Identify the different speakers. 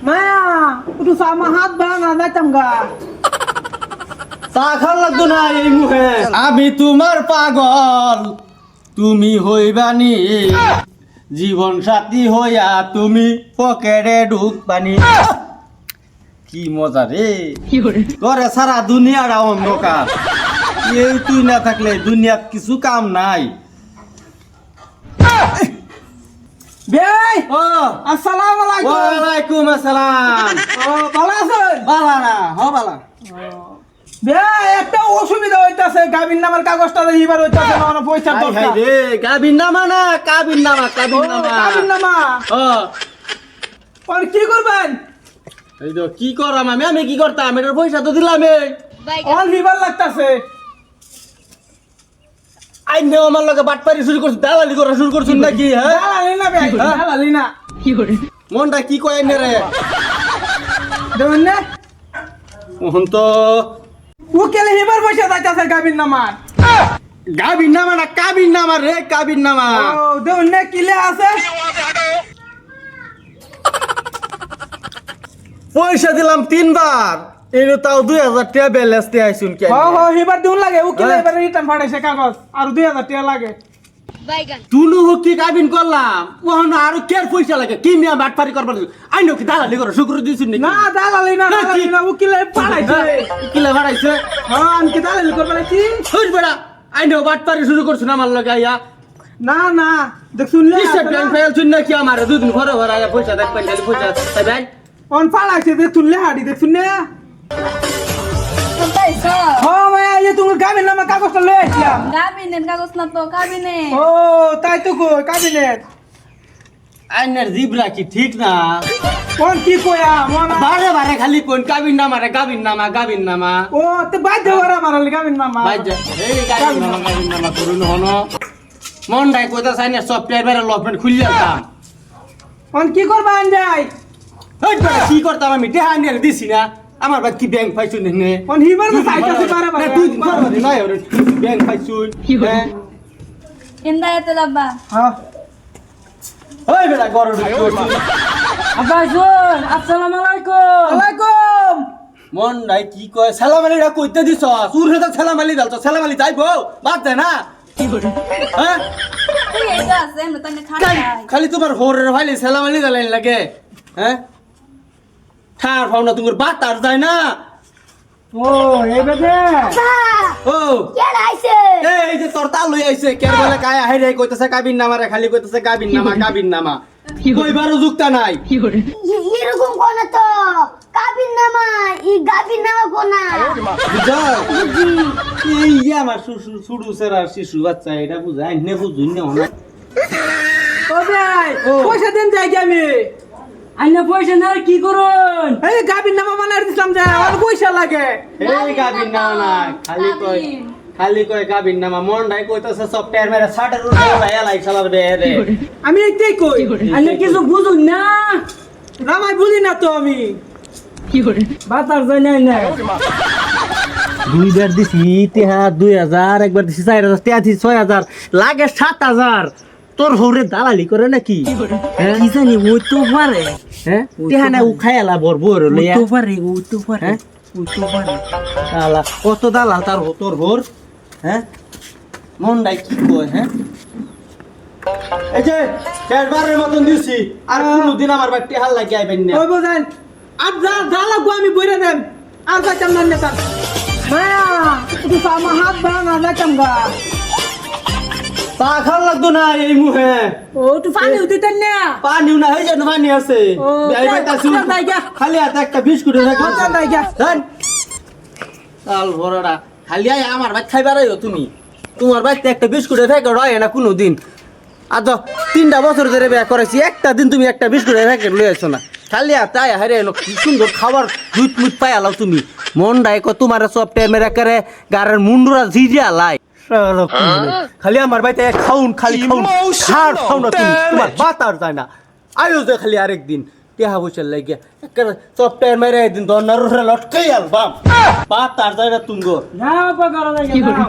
Speaker 1: মায়া একটু আমার হাত ভাঙা যাইতাম গা
Speaker 2: চা খাওয়া লাগতো না এই মুখে। আমি তোমার পাগল, তুমি হইবানি জীবন সাথী হইয়া তুমি পকেটে ঢুকবানি। কি মজা রে, করে সারা দুনিয়াটা অন্ধকার। এই তুই না থাকলে দুনিয়াত কিছু কাম নাই।
Speaker 1: বেই
Speaker 2: ও
Speaker 1: আসসালামু আলাইকুম।
Speaker 2: ওয়ালাইকুম আসসালাম।
Speaker 1: ও ভালো আছেন?
Speaker 2: বালা না হ বালা।
Speaker 1: বেই একটা অসুবিধা হইতাছে, গাবির নামের কাগজটা এইবার হইতাছে না, আমার পয়সার
Speaker 2: হাই
Speaker 1: দরকার।
Speaker 2: হাই রে, কাবিন নামা না কাবিন নামা কাবিন নামা।
Speaker 1: গাবির নামা
Speaker 2: ও
Speaker 1: আর কি করবেন?
Speaker 2: এই তো কি করাম আমি কি করতাম, এটার পয়সা তো দিলাম।
Speaker 1: অল হিবার লাগতাছে।
Speaker 2: আই নে আমার লগে বাটপারি শুরু করছ, দালালি করা শুরু করছ নাকি? হ্যাঁ
Speaker 1: দালালি না বেই, দালালি না।
Speaker 2: মনটা কি কয় নে রে?
Speaker 1: দেবেন না?
Speaker 2: ওহন তো
Speaker 1: উকিলে হিবার পয়সা যাইতাছে গাবির নামার।
Speaker 2: গাবিন নামা না কাবিন নামা রে, কাবিন নামা।
Speaker 1: ও দেবেন না, কিলে আছে?
Speaker 2: পয়সা দিলাম 3 বার, এর তাও 2000 টাকা ব্যালেন্স দিয়ে আইছুন কে?
Speaker 1: হিবার দিউন লাগে, উকিলে এবার রিটার্ন পাঠাইছে কাগজ, আর 2000 টাকা লাগে।
Speaker 2: তুনু কি কাবিন করলাম, ওহন আর কের পয়সা লাগে? কি মিয়া বাটপারি করবার আই নো কি দালালি করা শুরু করে দিছুন নাকি?
Speaker 1: না দালালি না, দালালি না, উকিলে পাঠাইছে।
Speaker 2: কিলা বাড়াইছে?
Speaker 1: হ্যাঁ আমি কি দালালি করব নাকি?
Speaker 2: ছুর বেড়া আই নো বাটপারি শুরু করছ না আমার লগে আইয়া।
Speaker 1: না না দেখ শুনলে
Speaker 2: কিসে ব্যাংক ফেল শুন নাকি আমার দুদিন ঘরে ঘরে আইয়া পয়সা দেখ পাইলে পয়সা তাই ভাই।
Speaker 1: অন পাঠাইছে, দেখ শুনলে হাড়ি, দেখ শুনলে। হ্যাঁ মায়া, এই তোমার গাবির নামা কাগজটা লয়ে আসলাম।
Speaker 3: কাবিনেট কাগজ না তো কাবিনেট।
Speaker 1: ও তাই তো কই কাবিনেট।
Speaker 2: আইনের জিবরা কি ঠিক না?
Speaker 1: কোন কি কয়া মনা?
Speaker 2: বারে বারে খালি কোন কাবিন নামা রে, কাবিন নামা গাবিন নামা।
Speaker 1: ও তে বাধ্য করা মারালি গাবির নামা।
Speaker 2: ভাই যা এই কাবিন নামা করুন হন। মন ডাই কইতা চাই না সফটওয়্যার বেরে লকমেন্ট খুললাম।
Speaker 1: অন কি করবা আন যাই?
Speaker 2: এই বেটা কি করতাম আমি দেহা নিয়ে দিছি না। আমার বাদ কি ব্যাংক পাইছুন নে?
Speaker 1: অন হিবার তো সাইতাছে পারে
Speaker 2: না
Speaker 1: পারে।
Speaker 2: তুই দিন করে নাই ওরে ব্যাংক পাইছুন। হ্যাঁ
Speaker 3: ইন্দা এতে লাব্বা।
Speaker 1: হ্যাঁ
Speaker 2: ওই বেটা গরম
Speaker 3: আব্বা শুন, আসসালামু আলাইকুম।
Speaker 1: ওয়ালাইকুম।
Speaker 2: মন নাই কি কয় সালাম আলিরা কইতে দিছ সুর হেতা সালাম আলি দাল তো সালাম আলি যাইবো বাদ দে না। হ্যাঁ
Speaker 3: তুই এইটা আছে আমরা তনে খাই।
Speaker 2: খালি তোমার হোরের ভাইলে সালাম আলি দালাইন লাগে। হ্যাঁ ঠার ভাবনা তোমার বাত আর যায় না।
Speaker 1: ও এই বেদে
Speaker 2: ও এই যে তোর তা লই আইছে কে বলে কায় হাই রে কইতেছে কাবিন নামারে খালি কইতেছে কাবিন নামা কইবারও যুক্তা নাই।
Speaker 4: এরকম কোনা তো কাবিন নামা ই গাবিন নামা কোনা
Speaker 2: বুঝছ এই আমার সুড়ু সেরা শিশু বাচ্চা এটা বুঝাই নে বুঝুন না না।
Speaker 1: ও ভাই পয়সা দেন যাই কি আমি?
Speaker 3: আইনা পয়সা না কি করুন?
Speaker 1: এই গাবির নামা মানার দিছিলাম যে আমার পয়সা লাগে।
Speaker 2: এই গাবিন নামা না খালি কয় গাবিন নামা মন নাই কইতেছে সফটওয়্যার মেরে 60 রুপে লাইয়া লাই সালার বেরে।
Speaker 1: আমি এইটাই কই।
Speaker 3: আইনা কিছু বুঝুন না।
Speaker 1: রামাই বুঝি না তো আমি।
Speaker 3: বাতার যাই নাই না।
Speaker 2: দুইবার দিছি তেহা 2000 একবার দিছি 4000 তেহা দিছি 6000 লাগে 7000 তোর হরে দালালি করে নাকি? হ্যাঁ
Speaker 3: কি জানি ওই তো পারে।
Speaker 2: হ্যাঁ তেহা না উখায়ালা বরবর লইয়া
Speaker 3: তো পারে ও তো পারে।
Speaker 2: হ্যাঁ
Speaker 3: ও তো পারে।
Speaker 2: শালা কত দালাল তার তোর হর। হ্যাঁ মন নাই কি কয়? হ্যাঁ এই যে শেষবারের মতন দিছি আর কোনদিন আমার বাড়িতে হাল লাগি আইবেন না।
Speaker 1: ওই বুঝেন আর যা লাগবো আমি বইরে দেন, আর যাইতাম না নেতা। মায়া একটু আমার হাত ভাঙা যাইতাম গা।
Speaker 2: চা খাওয়া লাগতো না এই মুহে।
Speaker 1: ও একটু পানি দিতেন না।
Speaker 2: পানিও না হয়ে যায় পানি আছে।
Speaker 1: ও,
Speaker 2: আইবাইতাছি
Speaker 1: তাই গা।
Speaker 2: খালি হাতে একটা বিস্কুটের
Speaker 1: আচ্ছা, তাই গা।
Speaker 2: চাল ভরাটা খালি আয় আমার ভাই খাইবার আইও তুমি। তোমার বাড়িতে একটা বিস্কুটের প্যাকেট হয় না কোনো দিন। আর তো 3টা বছর ধরে বিয়ে করেছি, একটা দিন তুমি একটা বিস্কুটের প্যাকেট লই আসছো না। খালি হাতে আয় হারে এলো কি সুন্দর খাবার দুধ মুধ পাই আলাও তুমি। মন ডাইক তোমার সফটওয়্যার মেরে করে গারের মুন্ডুরা ঝিঝিয়া লাই। খালি আমার বাড়িতে খাউন খালি খাউন খার খাও না তুমি, তোমার বাত আর যায় না। আয়ো যে খালি আরেকদিন টেহা বসে লাগে সফটওয়্যার মেরে একদিন দন্নার লটকাই আলবাম বাত আর যায় না তুঙ্গ।
Speaker 1: না বাবা করা যায় না।